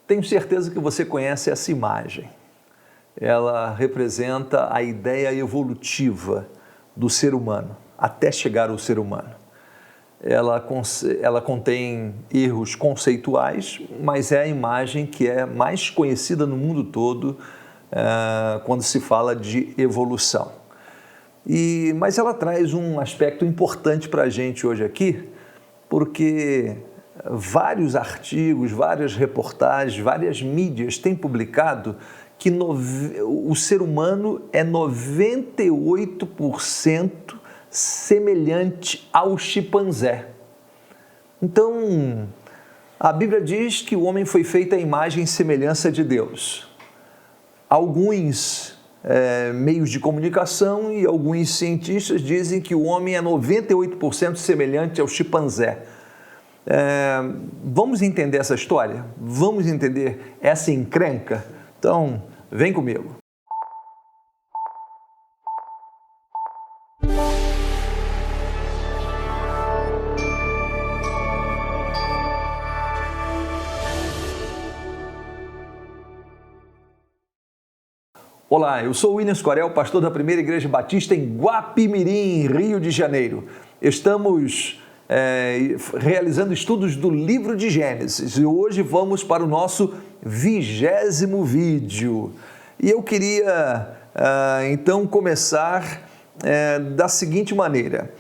Tenho certeza que você conhece essa imagem. Ela representa a ideia evolutiva do ser humano, até chegar ao ser humano. Ela contém erros conceituais, mas é a imagem que é mais conhecida no mundo todo quando se fala de evolução. Mas ela traz um aspecto importante para a gente hoje aqui, porque vários artigos, várias reportagens, várias mídias têm publicado que o ser humano é 98% semelhante ao chimpanzé. Então, a Bíblia diz que o homem foi feito à imagem e semelhança de Deus. Alguns meios de comunicação e alguns cientistas dizem que o homem é 98% semelhante ao chimpanzé. Vamos entender essa história? Vamos entender essa encrenca? Então, vem comigo. Olá, eu sou o William Scorel, pastor da Primeira Igreja Batista em Guapimirim, Rio de Janeiro. Estamos realizando estudos do livro de Gênesis e hoje vamos para o nosso 20º vídeo. E eu queria então começar da seguinte maneira.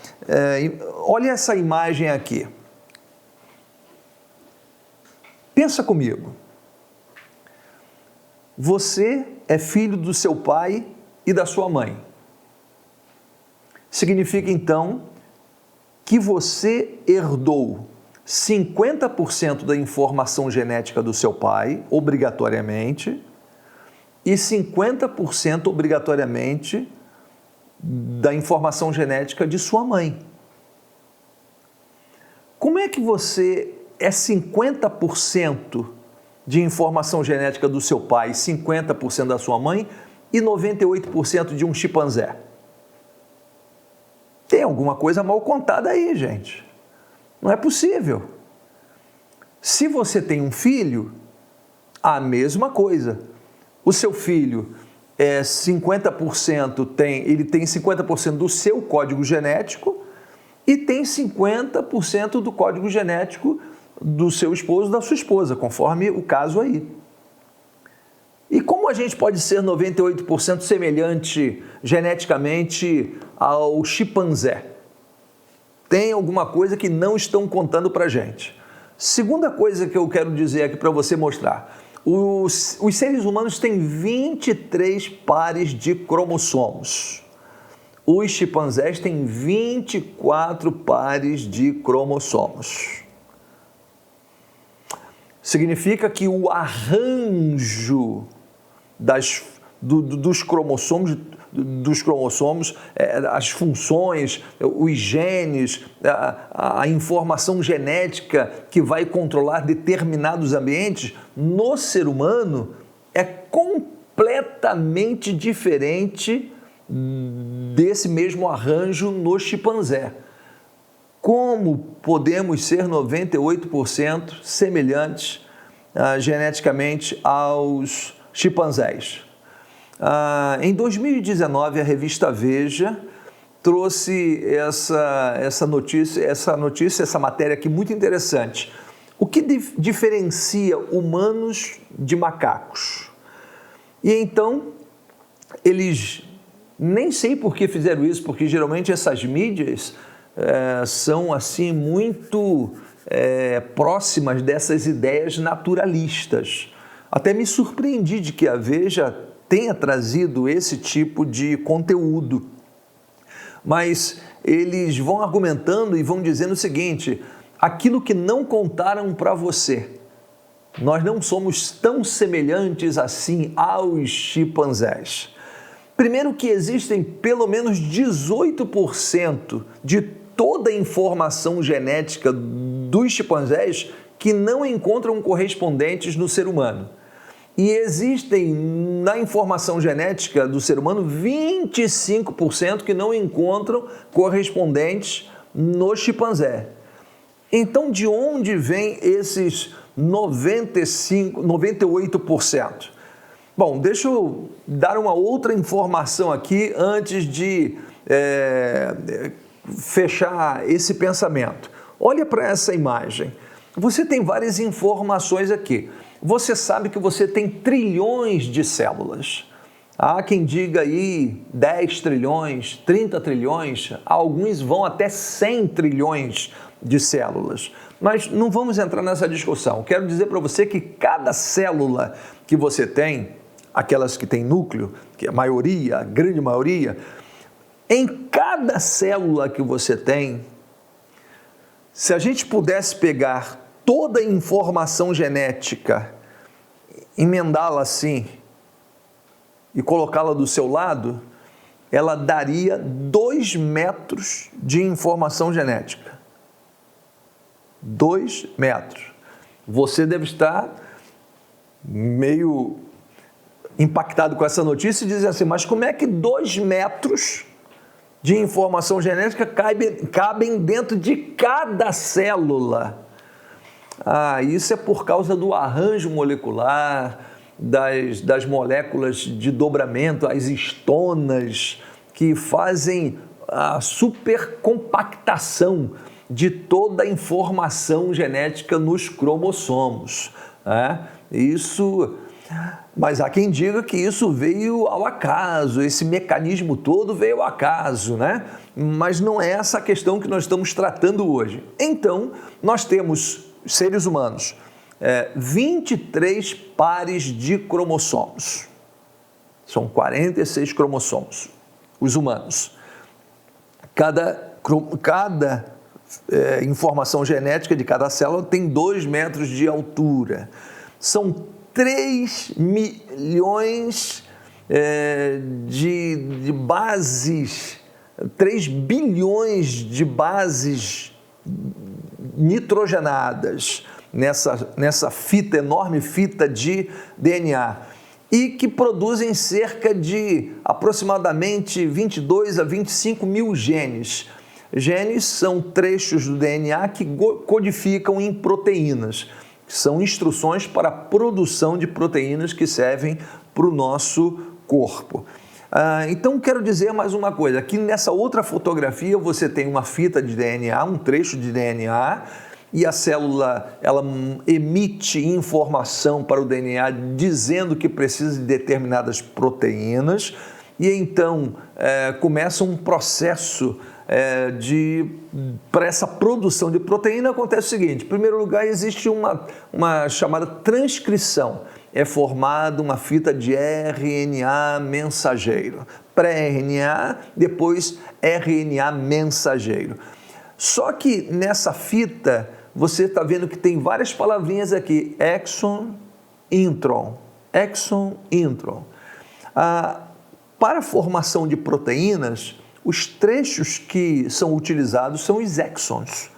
Olha essa imagem aqui. Pensa comigo. Você é filho do seu pai e da sua mãe. Significa então que você herdou 50% da informação genética do seu pai, obrigatoriamente, e 50% obrigatoriamente da informação genética de sua mãe. Como é que você é 50% de informação genética do seu pai, 50% da sua mãe e 98% de um chimpanzé? Tem alguma coisa mal contada aí, gente. Não é possível. Se você tem um filho, a mesma coisa. O seu filho é 50%, ele tem 50% do seu código genético e tem 50% do código genético do seu esposo, da sua esposa, conforme o caso aí. E como a gente pode ser 98% semelhante geneticamente ao chimpanzé? Tem alguma coisa que não estão contando para a gente. Segunda coisa que eu quero dizer aqui para você mostrar. Os seres humanos têm 23 pares de cromossomos. Os chimpanzés têm 24 pares de cromossomos. Significa que o arranjo dos cromossomos, as funções, os genes, a informação genética que vai controlar determinados ambientes, no ser humano é completamente diferente desse mesmo arranjo no chimpanzé. Como podemos ser 98% semelhantes geneticamente aos chimpanzés? Em 2019, a revista Veja trouxe essa matéria aqui muito interessante. O que diferencia humanos de macacos? E então, eles nem sei por que fizeram isso, porque geralmente essas mídias são assim muito próximas dessas ideias naturalistas. Até me surpreendi de que a Veja tenha trazido esse tipo de conteúdo. Mas eles vão argumentando e vão dizendo o seguinte: aquilo que não contaram para você, nós não somos tão semelhantes assim aos chimpanzés. Primeiro que existem pelo menos 18% de toda a informação genética dos chimpanzés que não encontram correspondentes no ser humano. E existem na informação genética do ser humano 25% que não encontram correspondentes no chimpanzé. Então, de onde vêm esses 98%. Bom, deixa eu dar uma outra informação aqui antes de fechar esse pensamento. Olha para essa imagem. Você tem várias informações aqui. Você sabe que você tem trilhões de células. Há quem diga aí 10 trilhões, 30 trilhões, alguns vão até 100 trilhões de células. Mas não vamos entrar nessa discussão. Quero dizer para você que cada célula que você tem, aquelas que têm núcleo, que é a maioria, a grande maioria, em cada célula que você tem, se a gente pudesse pegar toda a informação genética, emendá-la assim e colocá-la do seu lado, ela daria 2 metros de informação genética. 2 metros. Você deve estar meio impactado com essa notícia e dizer assim, mas como é que 2 metros de informação genética cabem dentro de cada célula? Isso é por causa do arranjo molecular, das moléculas de dobramento, as histonas, que fazem a supercompactação de toda a informação genética nos cromossomos. Mas há quem diga que isso veio ao acaso, esse mecanismo todo veio ao acaso, né? Mas não é essa a questão que nós estamos tratando hoje. Então, nós temos, seres humanos, 23 pares de cromossomos. São 46 cromossomos, os humanos. Cada informação genética de cada célula tem 2 metros de altura. São 3 milhões de bases, 3 bilhões de bases nitrogenadas nessa fita, enorme fita de DNA, e que produzem cerca de aproximadamente 22 a 25 mil genes. Genes são trechos do DNA que codificam em proteínas, que são instruções para a produção de proteínas que servem para o nosso corpo. Então, quero dizer mais uma coisa. Aqui nessa outra fotografia você tem uma fita de DNA, um trecho de DNA, e a célula ela emite informação para o DNA dizendo que precisa de determinadas proteínas, e então começa um processo para essa produção de proteína. Acontece o seguinte: em primeiro lugar, existe uma chamada transcrição. É formada uma fita de RNA mensageiro, pré-RNA, depois RNA mensageiro. Só que nessa fita você está vendo que tem várias palavrinhas aqui: exon, intron, exon, intron. Para a formação de proteínas, os trechos que são utilizados são os exons,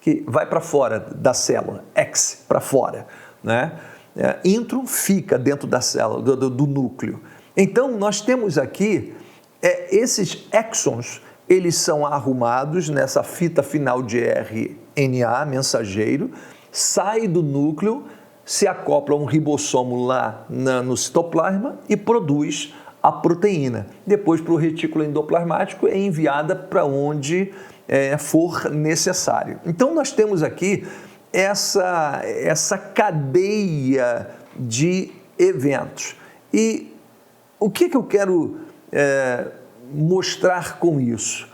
que vai para fora da célula, ex para fora, né? Intron fica dentro da célula, do núcleo. Então, nós temos aqui esses exons, eles são arrumados nessa fita final de RNA mensageiro, sai do núcleo, se acopla a um ribossomo lá no citoplasma e produz a proteína. Depois, para o retículo endoplasmático, é enviada para onde for necessário. Então, nós temos aqui essa cadeia de eventos. E o que eu quero mostrar com isso?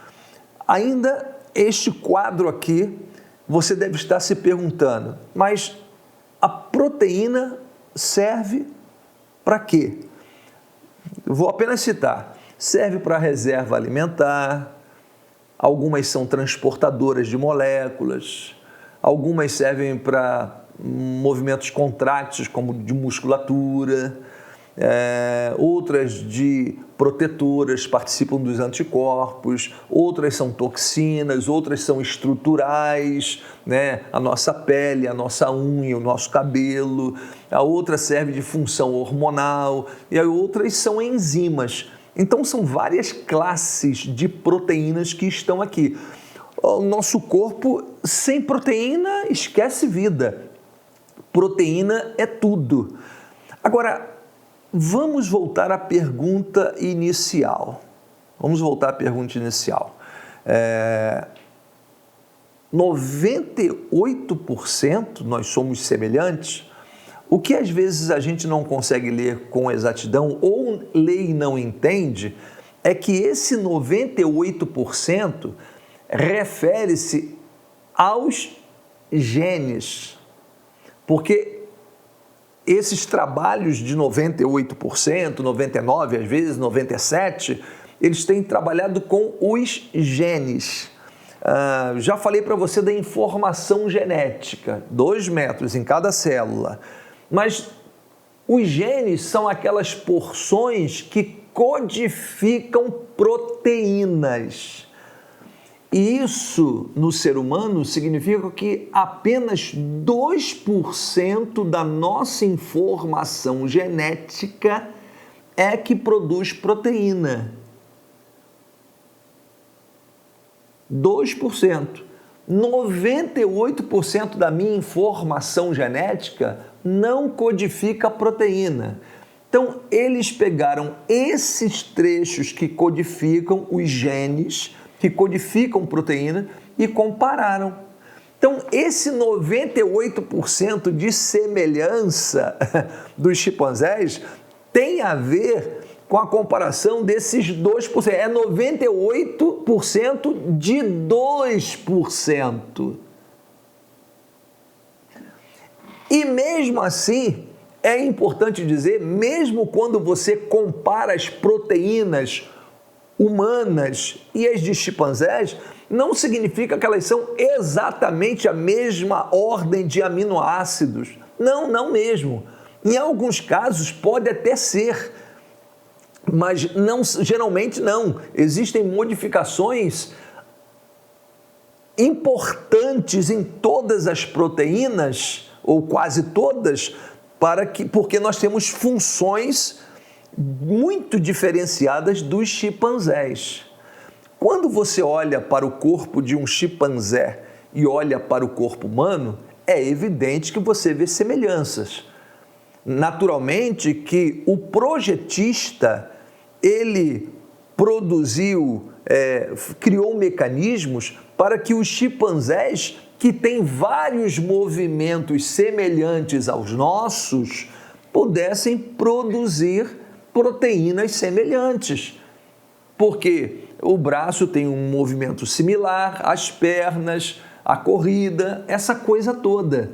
Ainda este quadro aqui, você deve estar se perguntando, mas a proteína serve para quê? Vou apenas citar: serve para reserva alimentar, algumas são transportadoras de moléculas, algumas servem para movimentos contráteis, como de musculatura, outras de protetoras, participam dos anticorpos, outras são toxinas, outras são estruturais, né? A nossa pele, a nossa unha, o nosso cabelo. A outra serve de função hormonal e as outras são enzimas. Então, são várias classes de proteínas que estão aqui. O nosso corpo, sem proteína, esquece vida. proteína é tudo. Agora, vamos voltar à pergunta inicial. 98% nós somos semelhantes. O que às vezes a gente não consegue ler com exatidão ou lê e não entende é que esse 98% refere-se aos genes. Porque esses trabalhos de 98%, 99%, às vezes 97%, eles têm trabalhado com os genes. Já falei para você da informação genética, 2 metros em cada célula. Mas os genes são aquelas porções que codificam proteínas. E isso, no ser humano, significa que apenas 2% da nossa informação genética é que produz proteína. 2%. 98% da minha informação genética não codifica proteína. Então, eles pegaram esses trechos que codificam os genes, que codificam proteína, e compararam. Então, esse 98% de semelhança dos chimpanzés tem a ver com a comparação desses 2%. É 98% de 2%. E mesmo assim, é importante dizer, mesmo quando você compara as proteínas humanas e as de chimpanzés, não significa que elas são exatamente a mesma ordem de aminoácidos. Não mesmo. Em alguns casos pode até ser, mas não, geralmente não. Existem modificações importantes em todas as proteínas, ou quase todas, porque nós temos funções muito diferenciadas dos chimpanzés. Quando você olha para o corpo de um chimpanzé e olha para o corpo humano, é evidente que você vê semelhanças. Naturalmente que o projetista, ele criou mecanismos para que os chimpanzés, que têm vários movimentos semelhantes aos nossos, pudessem produzir proteínas semelhantes. Porque o braço tem um movimento similar, as pernas, a corrida, essa coisa toda.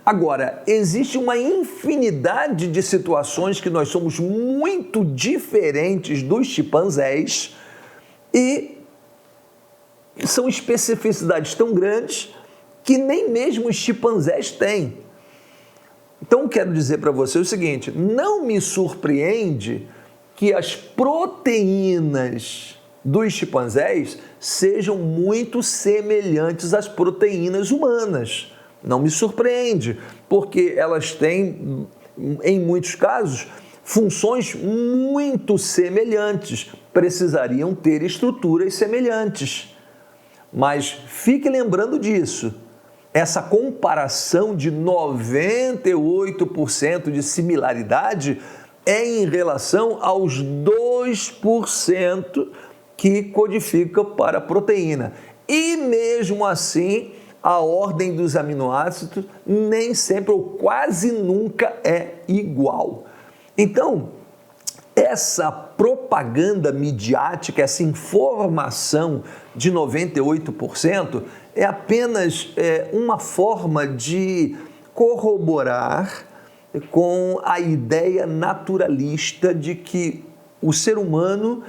Agora, existe uma infinidade de situações que nós somos muito diferentes dos chimpanzés e são especificidades tão grandes que nem mesmo os chimpanzés têm. Então, quero dizer para você o seguinte, não me surpreende que as proteínas dos chimpanzés sejam muito semelhantes às proteínas humanas. Não me surpreende, porque elas têm, em muitos casos, funções muito semelhantes, precisariam ter estruturas semelhantes. Mas fique lembrando disso, essa comparação de 98% de similaridade é em relação aos 2% que codifica para a proteína. E mesmo assim, a ordem dos aminoácidos nem sempre ou quase nunca é igual. Então, essa propaganda midiática, essa informação de 98% é apenas uma forma de corroborar com a ideia naturalista de que o ser humano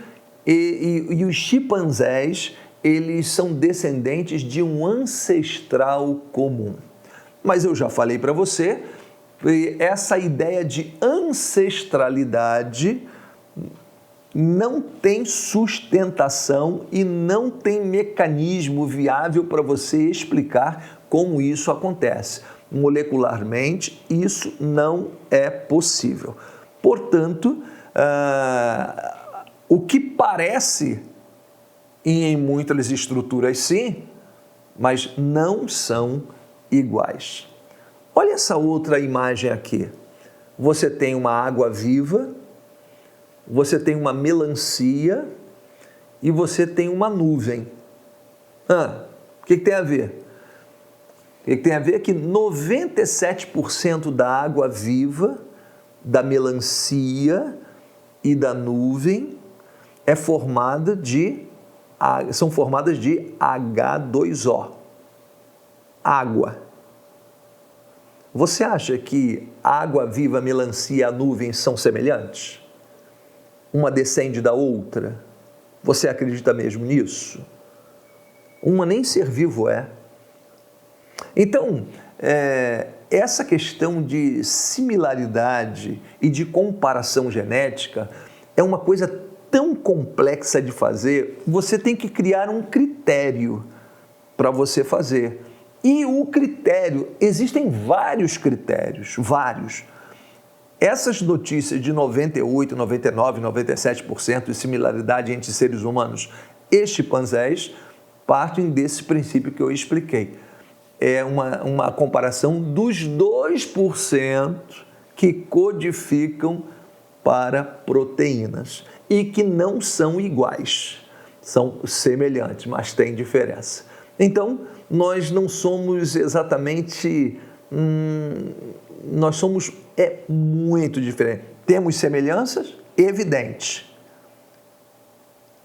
e os chimpanzés, eles são descendentes de um ancestral comum. Mas eu já falei para você, essa ideia de ancestralidade não tem sustentação e não tem mecanismo viável para você explicar como isso acontece. Molecularmente, isso não é possível. Portanto, o que parece, e em muitas estruturas sim, mas não são iguais. Olha essa outra imagem aqui. Você tem uma água viva, você tem uma melancia e você tem uma nuvem. O que tem a ver? O que tem a ver é que 97% da água viva, da melancia e da nuvem são formadas de H2O, água. Você acha que a água viva, a melancia e a nuvem são semelhantes? Uma descende da outra? Você acredita mesmo nisso? Uma nem ser vivo é. Então, essa questão de similaridade e de comparação genética é uma coisa tão complexa de fazer, você tem que criar um critério para você fazer. E o critério, existem vários critérios, vários. Essas notícias de 98, 99, 97% de similaridade entre seres humanos e chimpanzés partem desse princípio que eu expliquei. É uma comparação dos 2% que codificam para proteínas e que não são iguais, são semelhantes, mas têm diferença. Então, nós não somos exatamente, nós somos muito diferentes. Temos semelhanças evidentes,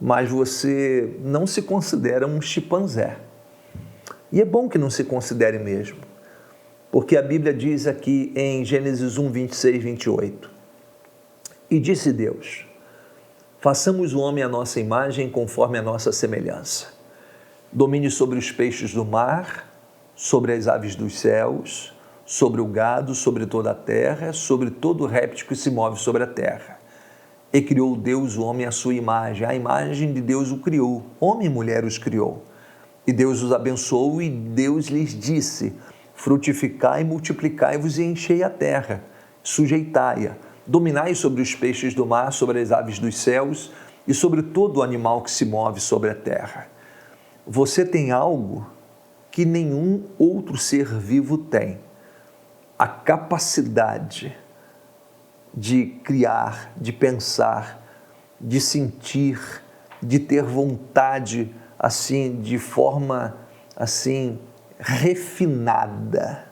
mas você não se considera um chimpanzé. E é bom que não se considere mesmo, porque a Bíblia diz aqui em Gênesis 1, 26, 28, e disse Deus, façamos o homem à nossa imagem conforme a nossa semelhança. Domine sobre os peixes do mar, sobre as aves dos céus, sobre o gado, sobre toda a terra, sobre todo réptil que se move sobre a terra. E criou Deus o homem à sua imagem, a imagem de Deus o criou, homem e mulher os criou. E Deus os abençoou e Deus lhes disse, frutificai, multiplicai-vos e enchei a terra, sujeitai-a, dominai sobre os peixes do mar, sobre as aves dos céus e sobre todo o animal que se move sobre a terra. Você tem algo que nenhum outro ser vivo tem, a capacidade de criar, de pensar, de sentir, de ter vontade, assim, de forma, assim, refinada.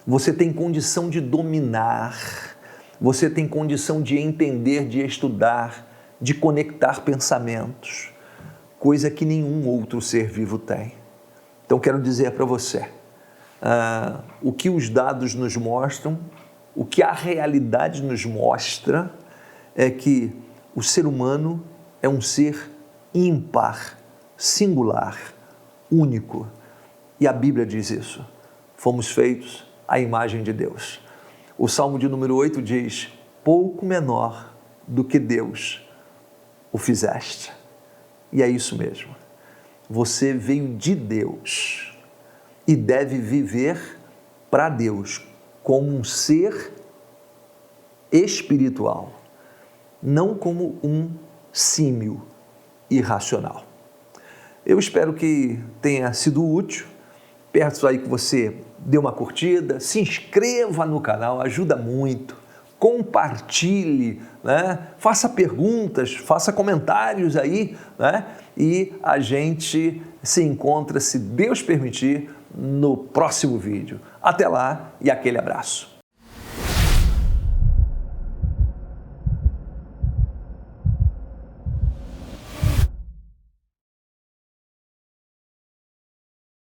Você tem condição de dominar, você tem condição de entender, de estudar, de conectar pensamentos, coisa que nenhum outro ser vivo tem. Então, quero dizer para você, o que os dados nos mostram, o que a realidade nos mostra, é que o ser humano é um ser ímpar, singular, único. E a Bíblia diz isso. Fomos feitos à imagem de Deus. O Salmo de número 8 diz, pouco menor do que Deus o fizeste. E é isso mesmo. Você veio de Deus e deve viver para Deus como um ser espiritual, não como um símio irracional. Eu espero que tenha sido útil. Peço aí que você dê uma curtida, se inscreva no canal, ajuda muito, compartilhe, né? Faça perguntas, faça comentários aí, né? E a gente se encontra, se Deus permitir, no próximo vídeo. Até lá e aquele abraço.